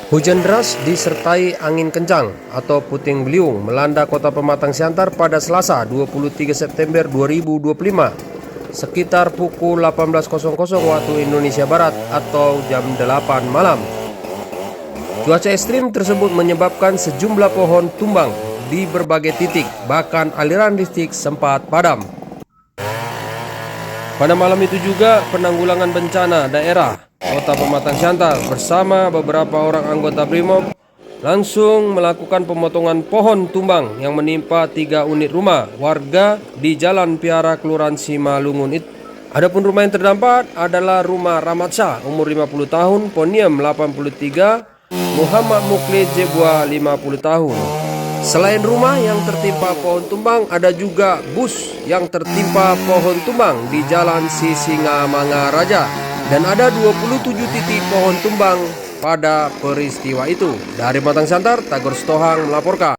Hujan deras disertai angin kencang atau puting beliung melanda kota Pematang Siantar pada Selasa 23 September 2025 sekitar pukul 18.00 waktu Indonesia Barat atau jam 8 malam. Cuaca ekstrim tersebut menyebabkan sejumlah pohon tumbang di berbagai titik, bahkan aliran listrik sempat padam. Pada malam itu juga penanggulangan bencana daerah Kota Pematang Siantar bersama beberapa orang anggota BRIMOB langsung melakukan pemotongan pohon tumbang yang menimpa 3 unit rumah warga di Jalan Piara Kelurahan Simalungun itu. Adapun rumah yang terdampak adalah rumah Rahmat Shah umur 50 tahun, Poniam 83, Muhammad Mukli Jebua 50 tahun. Selain rumah yang tertimpa pohon tumbang, ada juga bus yang tertimpa pohon tumbang di Jalan Sisingamangaraja dan ada 27 titik pohon tumbang pada peristiwa itu. Dari Pematang Siantar, Tagor Sitohang melaporkan.